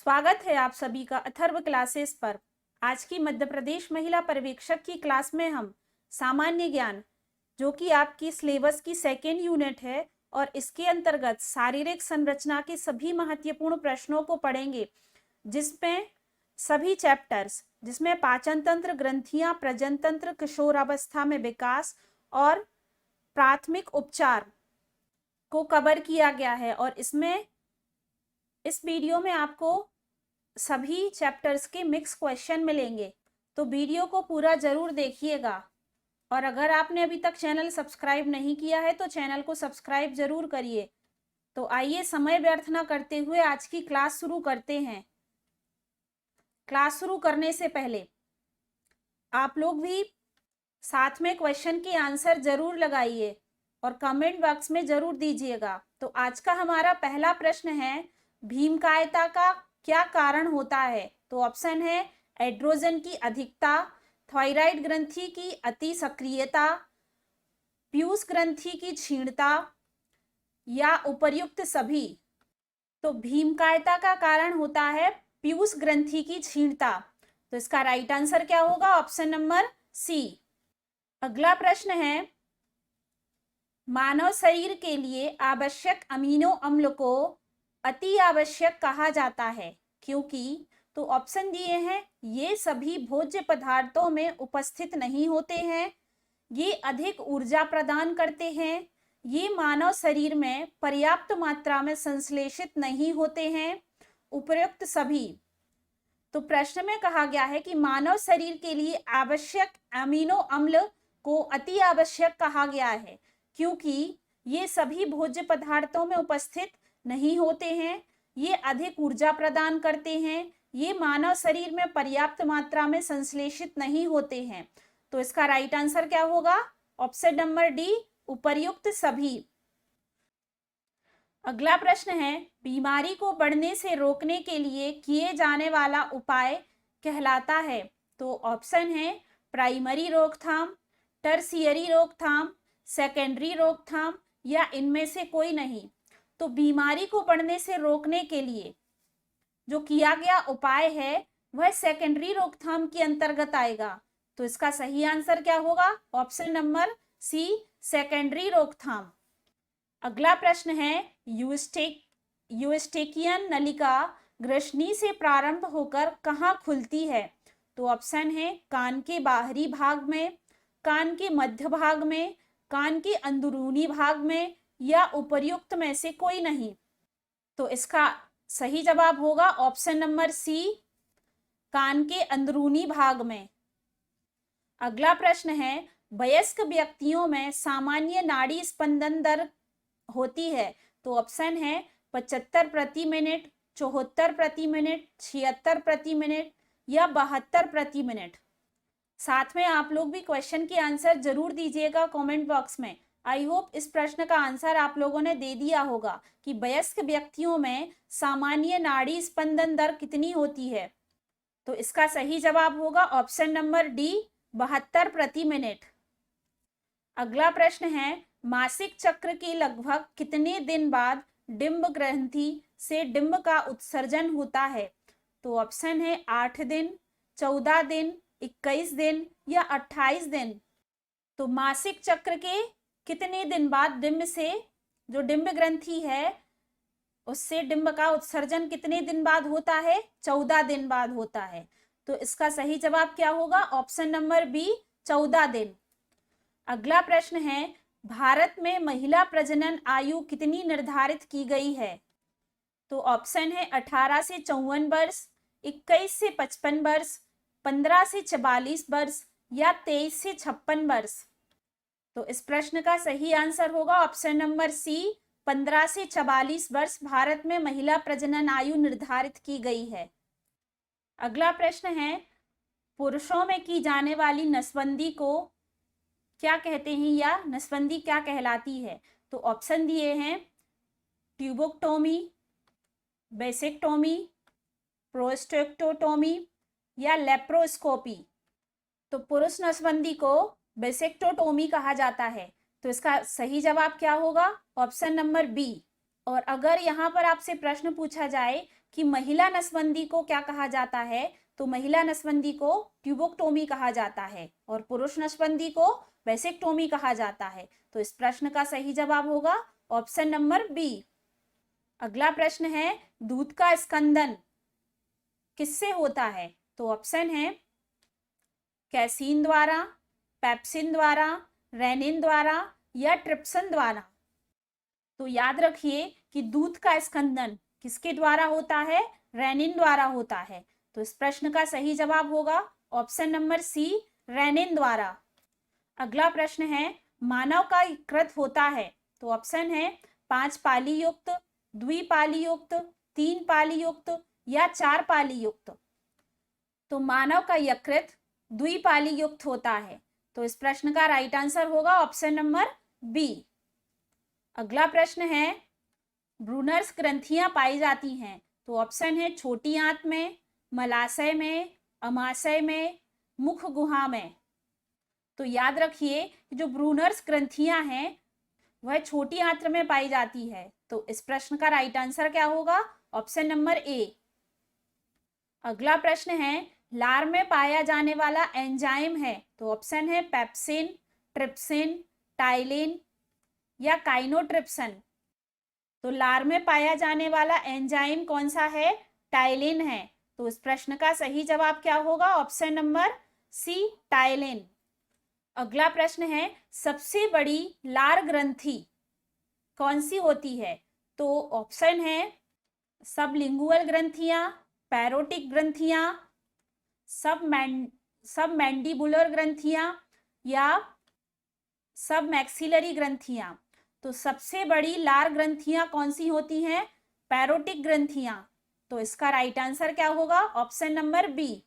स्वागत है आप सभी का अथर्व क्लासेस पर। आज की मध्य प्रदेश महिला पर्यवेक्षक की क्लास में हम सामान्य ज्ञान, जो कि आपकी सिलेबस की सेकेंड यूनिट है और इसके अंतर्गत शारीरिक संरचना के सभी महत्वपूर्ण प्रश्नों को पढ़ेंगे, जिसमें सभी चैप्टर्स, जिसमें पाचन तंत्र, ग्रंथियां, प्रजनन तंत्र, किशोरावस्था में विकास और प्राथमिक उपचार को कवर किया गया है। और इस वीडियो में आपको सभी चैप्टर्स के मिक्स क्वेश्चन मिलेंगे, तो वीडियो को पूरा जरूर देखिएगा। और अगर आपने अभी तक चैनल सब्सक्राइब नहीं किया है तो चैनल को सब्सक्राइब जरूर करिए। तो आइए समय व्यर्थ न करते हुए आज की क्लास शुरू करते हैं। क्लास शुरू करने से पहले आप लोग भी साथ में क्वेश्चन के आंसर जरूर लगाइए और कमेंट बॉक्स में जरूर दीजिएगा। तो आज का हमारा पहला प्रश्न है, भीमकायता का क्या कारण होता है? तो ऑप्शन है एड्रोजन की अधिकता, थायराइड ग्रंथि की अति सक्रियता, पीयूष ग्रंथि की क्षीणता या उपर्युक्त सभी। तो भीमकायता का कारण होता है पीयूष ग्रंथि की क्षीणता। तो इसका राइट आंसर क्या होगा? Option number C. अगला प्रश्न है, मानव शरीर के लिए आवश्यक अमीनो अम्ल को अति आवश्यक कहा जाता है, क्योंकि तो ऑप्शन दिए हैं, ये सभी भोज्य पदार्थों में उपस्थित नहीं होते हैं, ये अधिक ऊर्जा प्रदान करते हैं, ये मानव शरीर में पर्याप्त मात्रा में संश्लेषित नहीं होते हैं, उपयुक्त सभी। तो प्रश्न में कहा गया है कि मानव शरीर के लिए आवश्यक अमीनो अम्ल को अति आवश्यक कहा गया है, क्योंकि ये सभी भोज्य पदार्थों में उपस्थित नहीं होते हैं, ये अधिक ऊर्जा प्रदान करते हैं, ये मानव शरीर में पर्याप्त मात्रा में संश्लेषित नहीं होते हैं। तो इसका राइट आंसर क्या होगा? ऑप्शन नंबर डी, उपर्युक्त सभी। अगला प्रश्न है, बीमारी को बढ़ने से रोकने के लिए किए जाने वाला उपाय कहलाता है? तो ऑप्शन है प्राइमरी रोकथाम, टर्शियरी रोकथाम, सेकेंडरी रोकथाम या इनमें से कोई नहीं। तो बीमारी को बढ़ने से रोकने के लिए जो किया गया उपाय है वह सेकेंडरी रोकथाम के अंतर्गत आएगा। तो इसका सही आंसर क्या होगा? ऑप्शन नंबर सी, सेकेंडरी रोकथाम। अगला प्रश्न है, यूस्टेकियन नलिका ग्रसनी से प्रारंभ होकर कहाँ खुलती है? तो ऑप्शन है कान के बाहरी भाग में, कान के मध्य भाग में, कान के अंदरूनी भाग में या उपर्युक्त में से कोई नहीं। तो इसका सही जवाब होगा ऑप्शन नंबर सी, कान के अंदरूनी भाग में। अगला प्रश्न है, वयस्क व्यक्तियों में सामान्य नाड़ी स्पंदन दर होती है? तो ऑप्शन है 75 प्रति मिनट, 74 प्रति मिनट, 76 प्रति मिनट या 72 प्रति मिनट। साथ में आप लोग भी क्वेश्चन के आंसर जरूर दीजिएगा कमेंट बॉक्स में। आई होप इस प्रश्न का आंसर आप लोगों ने दे दिया होगा कि वयस्क व्यक्तियों में सामान्य नाड़ी स्पंदन दर कितनी होती है। तो इसका सही जवाब होगा ऑप्शन नंबर डी, 72 प्रति मिनट। अगला प्रश्न है, मासिक चक्र के लगभग कितने दिन बाद डिंब ग्रंथि से डिंब का उत्सर्जन होता है? तो ऑप्शन है 8 दिन, 14 दिन, 21 दिन या 28 दिन। तो मासिक चक्र के कितने दिन बाद डिंब से, जो डिंब ग्रंथि है उससे डिंब का उत्सर्जन कितने दिन बाद होता है? 14 दिन बाद होता है। तो इसका सही जवाब क्या होगा? ऑप्शन नंबर बी, 14 दिन। अगला प्रश्न है, भारत में महिला प्रजनन आयु कितनी निर्धारित की गई है? तो ऑप्शन है 18 से 54 वर्ष, 21 से 55 वर्ष, 15 से 44 वर्ष या 23 से 56 वर्ष। तो इस प्रश्न का सही आंसर होगा ऑप्शन नंबर सी, 15 से 44 वर्ष भारत में महिला प्रजनन आयु निर्धारित की गई है। अगला प्रश्न है, पुरुषों में की जाने वाली नसबंदी को क्या कहते हैं या नसबंदी क्या कहलाती है? तो ऑप्शन दिए हैं ट्यूबोक्टोमी, बेसेक्टोमी, प्रोस्टेक्टोटोमी या लेप्रोस्कोपी। तो पुरुष नसबंदी को बेसेक्टोटोमी कहा जाता है। तो इसका सही जवाब क्या होगा? Option number B. और अगर यहाँ पर आपसे प्रश्न पूछा जाए कि महिला नसबंदी को क्या कहा जाता है, तो महिला नसबंदी को ट्यूबोक्टोमी कहा जाता है और पुरुष नसबंदी को वेसेक्टोमी कहा जाता है। तो इस प्रश्न का सही जवाब होगा ऑप्शन नंबर बी। अगला प्रश्न है, दूध का स्कंदन किससे होता है, तो ऑप्शन है कैसीन द्वारा, पेप्सिन द्वारा, रेनिन द्वारा या ट्रिप्सिन द्वारा। तो याद रखिए कि दूध का स्कंदन किसके द्वारा होता है, रेनिन द्वारा होता है। तो इस प्रश्न का सही जवाब होगा ऑप्शन नंबर सी, रेनिन द्वारा। अगला प्रश्न है, मानव का यकृत होता है, तो ऑप्शन है 5 पाली युक्त, द्विपाली युक्त, 3 पाली युक्त या 4 पाली युक्त। तो मानव का यकृत द्विपाली युक्त होता है। तो इस प्रश्न का राइट आंसर होगा ऑप्शन नंबर बी। अगला प्रश्न है, ब्रूनर्स ग्रंथियां पाई जाती हैं, तो ऑप्शन है छोटी आंत में, मलाशय में, अमाशय में, मुख गुहा में। तो याद रखिए जो ब्रूनर्स ग्रंथियां हैं वह छोटी आंत्र में पाई जाती है। तो इस प्रश्न का राइट आंसर क्या होगा, ऑप्शन नंबर ए। अगला प्रश्न है, लार में पाया जाने वाला एंजाइम है, तो ऑप्शन है पेप्सिन, ट्रिप्सिन, टाइलिन या काइनोट्रिप्सिन। तो लार में पाया जाने वाला एंजाइम कौन सा है, टाइलिन है। तो इस प्रश्न का सही जवाब क्या होगा, ऑप्शन नंबर सी, टाइलिन। अगला प्रश्न है, सबसे बड़ी लार ग्रंथि कौन सी होती है, तो ऑप्शन है सबलिंगुअल ग्रंथियां, पैरोटिक ग्रंथियां, सब मैंडिबुलर ग्रंथियां या सब मैक्सिलरी ग्रंथियां। तो सबसे बड़ी लार ग्रंथियां कौन सी होती हैं, पैरोटिक ग्रंथियां। तो इसका राइट आंसर क्या होगा, ऑप्शन नंबर बी।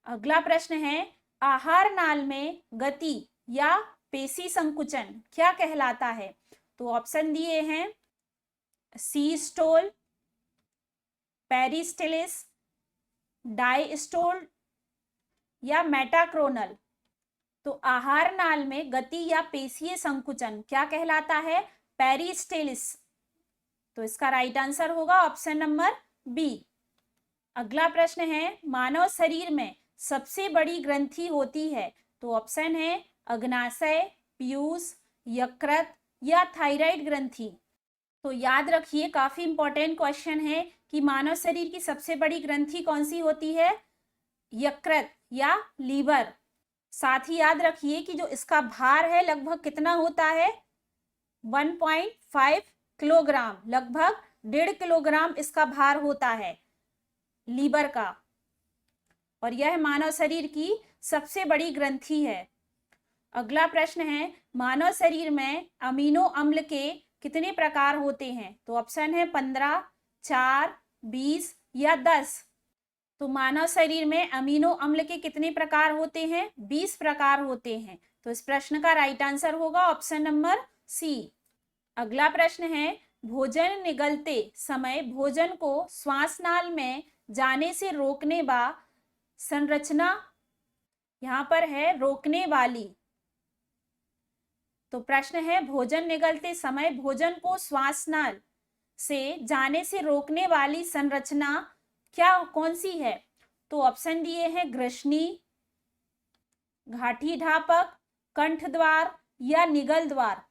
अगला प्रश्न है, आहार नाल में गति या पेशी संकुचन क्या कहलाता है, तो ऑप्शन दिए हैं सीस्टोल, पेरिस्टिलिस, डायस्टोल या मेटाक्रोनल। तो आहार नाल में गति या पेशीय संकुचन क्या कहलाता है, पेरिस्टिलिस। तो इसका राइट आंसर होगा ऑप्शन नंबर बी। अगला प्रश्न है, मानव शरीर में सबसे बड़ी ग्रंथि होती है, तो ऑप्शन है अग्नाशय, पीयूष, यकृत या थायराइड ग्रंथि। तो याद रखिए काफी इंपॉर्टेंट क्वेश्चन है कि मानव शरीर की सबसे बड़ी ग्रंथि कौन सी होती है, यकृत या लीवर। साथ ही याद रखिए कि जो इसका भार है लगभग कितना होता है, 1.5 किलोग्राम, लगभग 1.5 किलोग्राम इसका भार होता है लीवर का, और यह मानव शरीर की सबसे बड़ी ग्रंथि है। अगला प्रश्न है, मानव शरीर में अमीनो अम्ल के कितने प्रकार होते हैं, तो ऑप्शन है 15, 4, 20 या 10। तो मानव शरीर में अमीनो अम्ल के कितने प्रकार होते हैं, 20 प्रकार होते हैं। तो इस प्रश्न का राइट आंसर होगा ऑप्शन नंबर सी। अगला प्रश्न है, भोजन निगलते समय भोजन को श्वासनाल में जाने से रोकने वा संरचना, यहां पर है रोकने वाली। तो प्रश्न है, भोजन निगलते समय भोजन को श्वासनाल से जाने से रोकने वाली संरचना क्या कौन सी है, तो ऑप्शन दिए हैं ग्रसनी, घाटी ढापक, कंठ द्वार या निगल द्वार।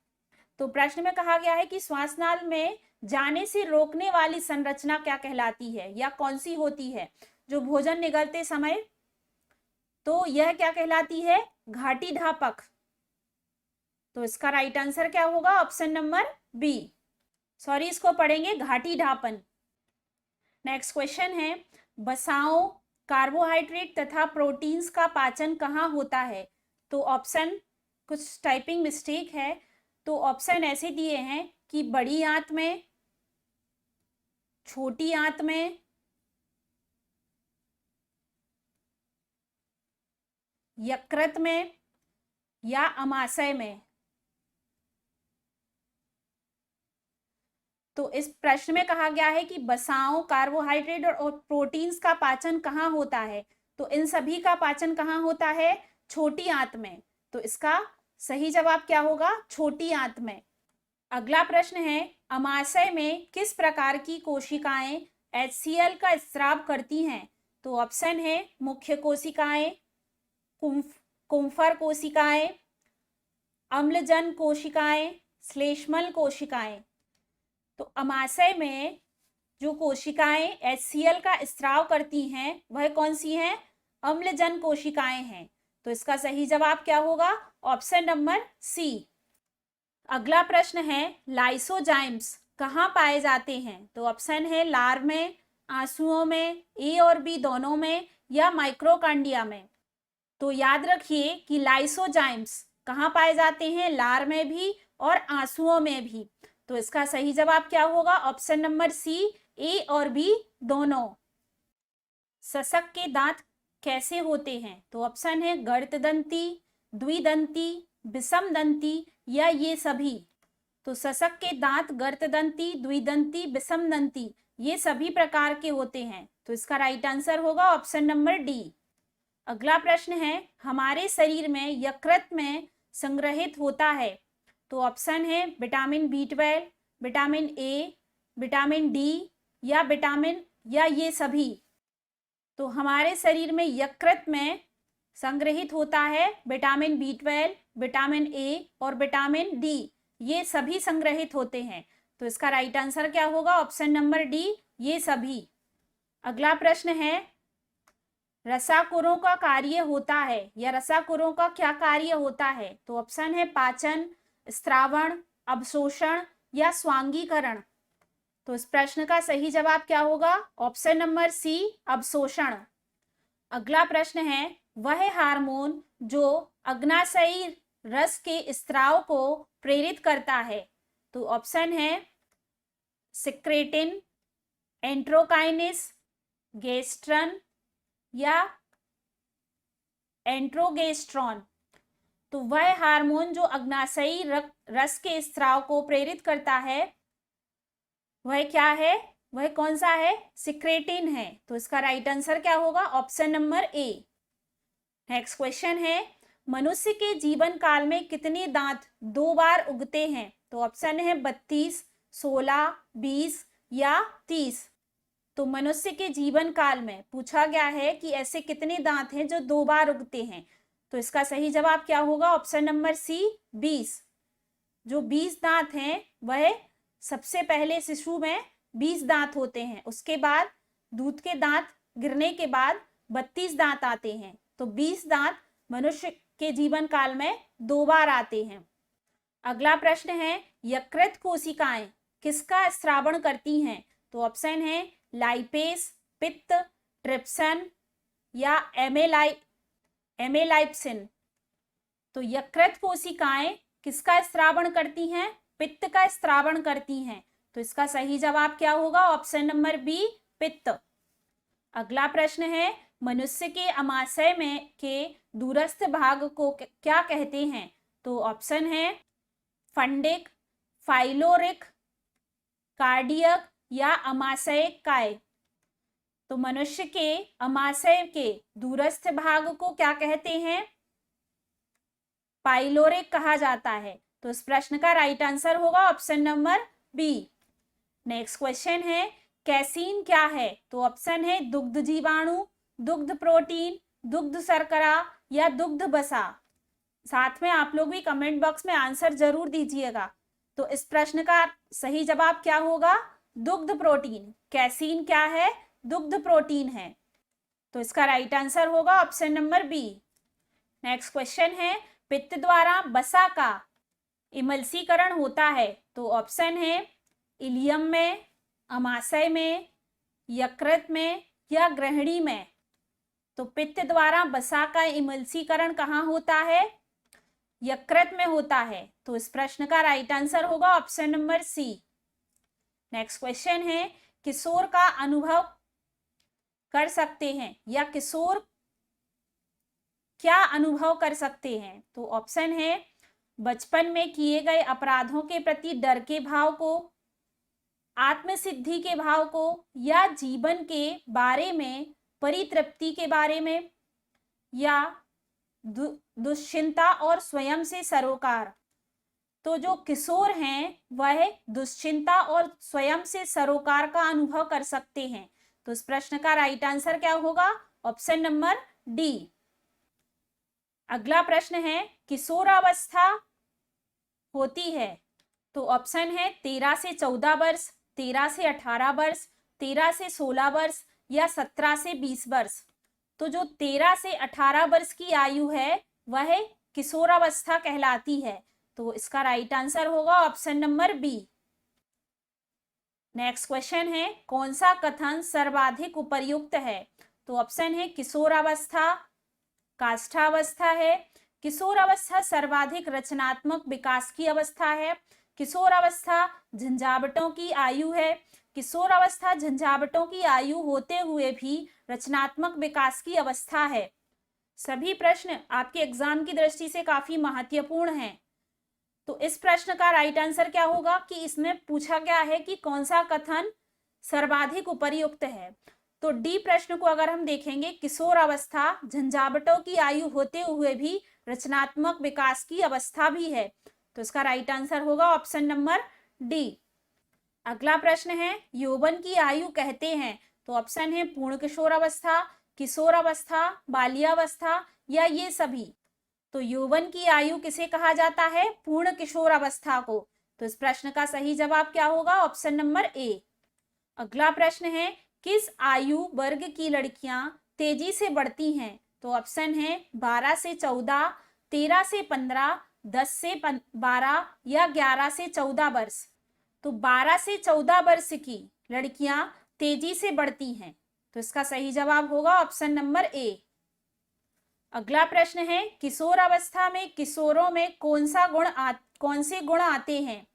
तो प्रश्न में कहा गया है कि श्वासनाल में जाने से रोकने वाली संरचना क्या कहलाती है या कौन सी होती है जो भोजन निगलते समय, तो यह क्या कहलाती है, घाटी ढापक। तो इसका राइट आंसर क्या होगा, ऑप्शन नंबर बी। सॉरी, इसको पढ़ेंगे घाटी ढापन। नेक्स्ट क्वेश्चन है, वसाओं, कार्बोहाइड्रेट तथा प्रोटीन्स का पाचन कहाँ होता है, तो ऑप्शन, कुछ टाइपिंग मिस्टेक है, तो ऑप्शन ऐसे दिए हैं कि बड़ी आंत में, छोटी आंत में, यकृत में या अमाशय में। तो इस प्रश्न में कहा गया है कि वसाओं, कार्बोहाइड्रेट और प्रोटीन्स का पाचन कहाँ होता है, तो इन सभी का पाचन कहाँ होता है, छोटी आंत में। तो इसका सही जवाब क्या होगा, छोटी आंत में। अगला प्रश्न है, अमाशय में किस प्रकार की कोशिकाएं HCl का स्राव करती हैं? तो ऑप्शन है मुख्य कोशिकाएं, कुम्फर कोशिकाएं, अम्लजन कोशिकाएं, श्लेष्मल कोशिकाएं। तो अमाशय में जो कोशिकाएं HCl का स्राव करती हैं वह कौन सी हैं? अम्लजन कोशिकाएं हैं। तो इसका सही जवाब क्या होगा? Option number C. अगला प्रश्न है लाइसोजाइम्स कहाँ पाए जाते हैं? तो ऑप्शन है लार में, आंसुओं में, ए और बी दोनों में, या माइक्रोकांडिया में। तो याद रखिए कि लाइसोजाइम्स कहाँ पाए जाते हैं? लार में भी और आंसुओं में भी। तो इसका सही जवाब क्या होगा? ऑप्शन नंबर सी, ए और बी दोनों। सशक के दांत कैसे होते हैं? तो ऑप्शन है गर्तदंती, द्विदंती, विषमदंती, या ये सभी। तो सशक के दांत गर्तदंती, द्विदंती, विषमदंती ये सभी प्रकार के होते हैं। तो इसका राइट आंसर होगा ऑप्शन नंबर डी। अगला प्रश्न है हमारे शरीर में यकृत में संग्रहित होता है? तो ऑप्शन है vitamin B12, vitamin A, vitamin D, या विटामिन, या ये सभी। तो हमारे शरीर में यकृत में संग्रहित होता है विटामिन B12, विटामिन ए और विटामिन डी, ये सभी संग्रहित होते हैं। तो इसका राइट आंसर क्या होगा? ऑप्शन नंबर डी, ये सभी। अगला प्रश्न है रसाकुरों का कार्य होता है, या रसाकुरों का क्या कार्य होता है? तो ऑप्शन है पाचन, स्त्रावण, अवशोषण, या स्वांगीकरण। तो इस प्रश्न का सही जवाब क्या होगा? ऑप्शन नंबर सी, अवशोषण। अगला प्रश्न है वह हार्मोन जो अग्नाशयी रस के स्त्राव को प्रेरित करता है? तो ऑप्शन है सिक्रेटिन, एंट्रोकाइनिस, गेस्ट्रन, या एंट्रोगेस्ट्रॉन। तो वह हार्मोन जो अग्नाशयी रस के स्त्राव को प्रेरित करता है वह क्या है? वह कौन सा है? सिक्रेटिन है। तो इसका राइट आंसर क्या होगा? Option number A. Next question है मनुष्य के जीवन काल में कितने दांत 2 बार उगते हैं? तो ऑप्शन है 32, 16, 20, या 30। तो मनुष्य के जीवन काल में पूछा गया है कि ऐसे कितने दांत हैं जो 2 बार उगते हैं? तो इसका सही जवाब क्या होगा? Option number C, 20। जो 20 दांत हैं वह सबसे पहले शिशु में 20 दांत होते हैं, उसके बाद दूध के दांत गिरने के बाद 32 दांत आते हैं। तो 20 दांत मनुष्य के जीवन काल में 2 बार आते हैं। अगला प्रश्न है यकृत कोशिकाएं किसका स्रावण करती हैं? तो ऑप्शन है लाइपेस, पित्त, ट्रिप्सन, या एमेलाइप्सिन। तो यकृत कोशिकाएं किसका स्रावण करती हैं? पित्त का स्रावण करती हैं। तो इसका सही जवाब क्या होगा? ऑप्शन नंबर बी, पित्त। अगला प्रश्न है मनुष्य के अमाशय में के दूरस्थ भाग को क्या कहते हैं? तो ऑप्शन है फंडिक, फाइलोरिक, कार्डियक, या अमाशय काय। तो मनुष्य के अमाशय के दूरस्थ भाग को क्या कहते हैं? पाइलोरिक कहा जाता है। तो इस प्रश्न का राइट आंसर होगा option number B. Next question है कैसीन क्या है? तो ऑप्शन है दुग्ध जीवाणु, दुग्ध प्रोटीन, दुग्ध शर्करा, या दुग्ध बसा। साथ में आप लोग भी कमेंट बॉक्स में आंसर जरूर दीजिएगा। तो इस प्रश्न का सही जवाब क्या होगा? दुग्ध प्रोटीन। कैसीन क्या है? दुग्ध प्रोटीन है। तो इसका राइट आंसर होगा option number B. Next question है पित्त द्वारा बसा का इमल्सीकरण होता है? तो ऑप्शन है इलियम में, अमाशय में, यकृत में, या ग्रहणी में। तो पित्त द्वारा बसा का इमल्सीकरण कहाँ होता है? यकृत में होता है। तो इस प्रश्न का राइट आंसर होगा option number C. Next question है किशोर का अनुभव कर सकते हैं, या किशोर क्या अनुभव कर सकते हैं? तो ऑप्शन है बचपन में किए गए अपराधों के प्रति डर के भाव को, आत्मसिद्धि के भाव को, या जीवन के बारे में परितृप्ति के बारे में, या दुश्चिंता और स्वयं से सरोकार। तो जो किशोर हैं वह दुश्चिंता और स्वयं से सरोकार का अनुभव कर सकते हैं। तो इस प्रश्न का राइट आंसर क्या होगा? Option number D. अगला प्रश्न है, किशोरावस्था होती है तो ऑप्शन है 13 से 14 वर्ष, 13 से 18 वर्ष, 13 से 16 वर्ष या 17 से 20 वर्ष। तो जो 13 से 18 वर्ष की आयु है वह किशोरावस्था कहलाती है। तो इसका राइट आंसर होगा option number B. Next question है, कौन सा कथन सर्वाधिक उपर्युक्त है? तो ऑप्शन है किशोरावस्था, काष्ठावस्था है, किशोरावस्था सर्वाधिक रचनात्मक विकास की अवस्था है, किशोरावस्था झंझावटों की आयु है, किशोरावस्था झंझावटों की आयु होते हुए भी रचनात्मक विकास की अवस्था है। सभी प्रश्न आपके एग्जाम की दृष्टि से काफी महत्वपूर्ण हैं। तो इस प्रश्न का राइट आंसर क्या होगा कि इसमें पूछा गया है कि कौन सा कथन सर्वाधिक उपर्युक्त है। तो डी प्रश्न को अगर हम देखेंगे, किशोरावस्था झंझावटों की आयु होते हुए भी रचनात्मक विकास की अवस्था भी है। तो इसका राइट आंसर होगा ऑप्शन नंबर डी। अगला प्रश्न है, यौवन की आयु कहते हैं तो ऑप्शन है पूर्ण किशोरावस्था, किशोरावस्था, बाल्यावस्था या ये सभी। तो यौवन की आयु किसे कहा जाता है? पूर्ण किशोरावस्था को। तो इस प्रश्न का सही जवाब क्या होगा? Option number A. अगला प्रश्न है, किस आयु वर्ग की लड़कियां तेजी से बढ़ती हैं? तो ऑप्शन है 12 से 14, 13 से 15, 10 से 12 या 11 से 14 वर्ष। तो 12 से 14 वर्ष की लड़कियां तेजी से बढ़ती हैं। तो इसका सही जवाब होगा ऑप्शन नंबर ए। अगला प्रश्न है, किशोरावस्था में किशोरों में कौन से गुण आते हैं?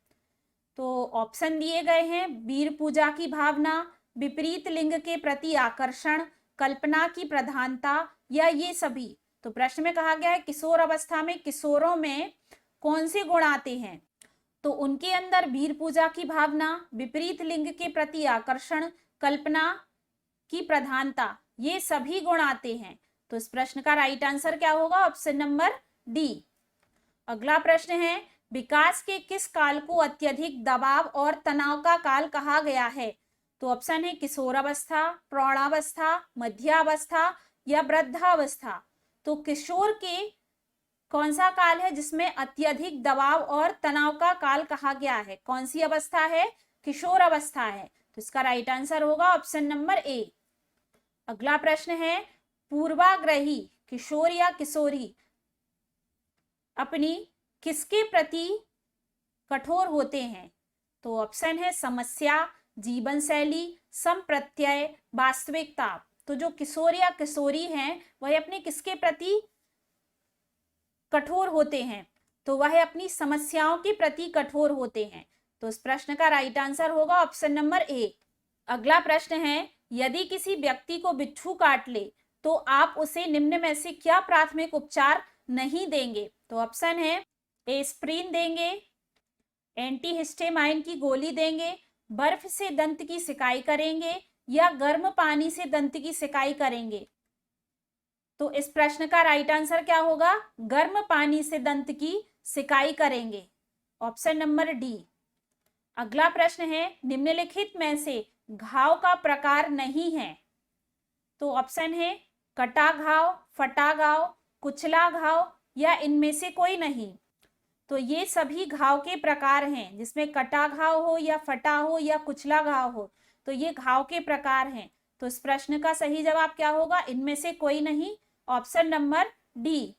तो ऑप्शन दिए गए हैं, वीर पूजा की भावना, विपरीत लिंग के प्रति आकर्षण, कल्पना की प्रधानता या ये सभी। तो प्रश्न में कहा गया है किशोरावस्था में किशोरों में कौन से गुण आते हैं? तो उनके अंदर वीर पूजा की भावना, विपरीत लिंग के प्रति आकर्षण, कल्पना की प्रधानता, ये सभी गुण आते हैं। तो इस प्रश्न का राइट आंसर क्या होगा? Option number D. अगला प्रश्न है, विकास के किस काल को अत्यधिक दबाव और तनाव का काल कहा गया है? तो ऑप्शन है किशोरावस्था, प्रौढ़ावस्था, मध्यावस्था या वृद्धावस्था। तो किशोर के कौन सा काल है जिसमें अत्यधिक दबाव और तनाव का काल कहा गया है? कौन सी अवस्था है? किशोरावस्था है। तो इसका राइट आंसर होगा ऑप्शन नंबर ए। अगला प्रश्न है, पूर्वाग्रही किशोर या किशोरी अपनी किसके प्रति कठोर होते हैं? तो ऑप्शन है समस्या, जीवन शैली, संप्रत्यय, वास्तविकता। तो जो किशोर या किशोरी हैं वह अपने किसके प्रति कठोर होते हैं? तो वह अपनी समस्याओं के प्रति कठोर होते हैं। तो इस प्रश्न का राइट आंसर होगा ऑप्शन नंबर ए। अगला प्रश्न है, यदि किसी व्यक्ति को बिच्छू काट ले तो आप उसे निम्न में से क्या प्राथमिक उपचार नहीं देंगे? तो ऑप्शन है एस्प्रिन देंगे, एंटीहिस्टामाइन की गोली देंगे, बर्फ से दंत की सिकाई करेंगे या गर्म पानी से दंत की सिकाई करेंगे। तो इस प्रश्न का राइट आंसर क्या होगा? गर्म पानी से दंत की सिकाई करेंगे, ऑप्शन नंबर डी। अगला प्रश्न है, निम्नलिखित में से घाव का प्रकार नहीं है। तो ऑप्शन है कटा घाव, फटा घाव, कुचला घाव या इनमें से कोई नहीं। तो ये सभी घाव के प्रकार हैं, जिसमें कटा घाव हो या फटा हो या कुचला घाव हो, तो ये घाव के प्रकार हैं। तो इस प्रश्न का सही जवाब क्या होगा? इनमें से कोई नहीं, ऑप्शन नंबर डी।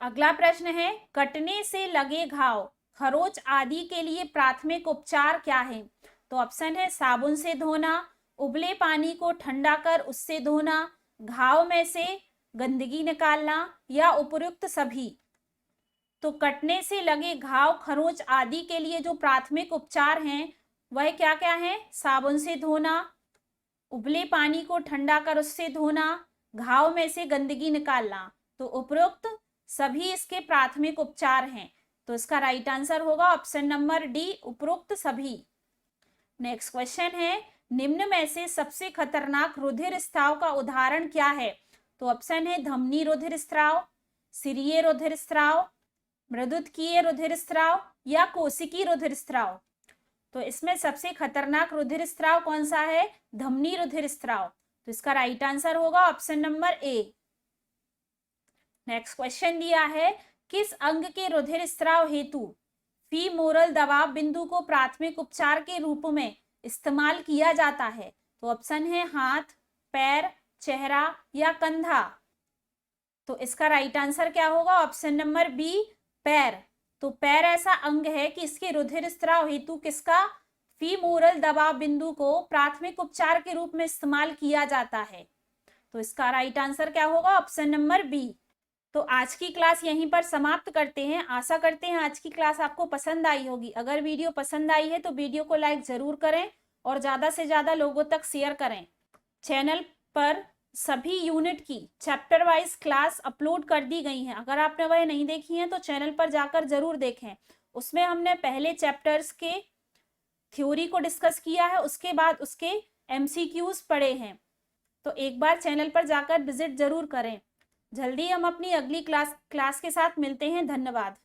अगला प्रश्न है, कटने से लगे घाव, खरोच आदि के लिए प्राथमिक उपचार क्या है? तो ऑप्शन है साबुन से धोना, उबले पानी को ठंडा कर उससे धोना, घाव में से गंदगी निकालना या उपयुक्त सभी। तो कटने से लगे घाव, खरोच आदि के लिए जो प्राथमिक उपचार हैं वह क्या क्या है? साबुन से धोना, उबले पानी को ठंडा कर उससे धोना, घाव में से गंदगी निकालना। तो उपयुक्त सभी इसके प्राथमिक उपचार हैं। तो इसका राइट आंसर होगा ऑप्शन नंबर डी, उपरोक्त सभी। नेक्स्ट क्वेश्चन है, निम्न में से सबसे खतरनाक रुधिर स्राव का उदाहरण क्या है? तो ऑप्शन है धमनी रुधिर स्राव, सिरीय रुधिर स्राव, मृदुतकीय रुधिर स्राव या कोशिकी रुधिर स्राव? तो इसमें सबसे खतरनाक रुधिर स्राव कौन सा है? धमनी रुधिर स्राव। तो इसका राइट आंसर होगा option number A. Next question दिया है, किस अंग के रुधिर स्राव हेतु फीमोरल दबाव बिंदु को प्राथमिक उपचार के रूप में इस्तेमाल किया जाता है? तो ऑप्शन है हाथ, पैर, चेहरा या कंधा। तो इसका राइट आंसर क्या होगा? ऑप्शन नंबर बी, पैर। तो पैर ऐसा अंग है कि इसके रुधिर स्राव हेतु किसका? फीमोरल दबाव बिंदु को प्राथमिक उपचार के रूप में इस्तेमाल किया जाता है। तो इसका राइट आंसर क्या होगा? Option number B. तो आज की क्लास यहीं पर समाप्त करते हैं। आशा करते हैं आज की क्लास आपको पसंद आई होगी। अगर वीडियो पसंद आई है तो वीडियो को लाइक जरूर करें और ज़्यादा से ज़्यादा लोगों तक शेयर करें। चैनल पर सभी यूनिट की चैप्टर वाइज क्लास अपलोड कर दी गई हैं। अगर आपने वह नहीं देखी हैं तो चैनल पर जाकर जरूर देखें। उसमें हमने पहले चैप्टर्स के थ्योरी को डिस्कस किया है, उसके बाद उसके MCQs पढ़े हैं। तो एक बार चैनल पर जाकर विजिट जरूर करें। जल्दी हम अपनी अगली क्लास के साथ मिलते हैं। धन्यवाद।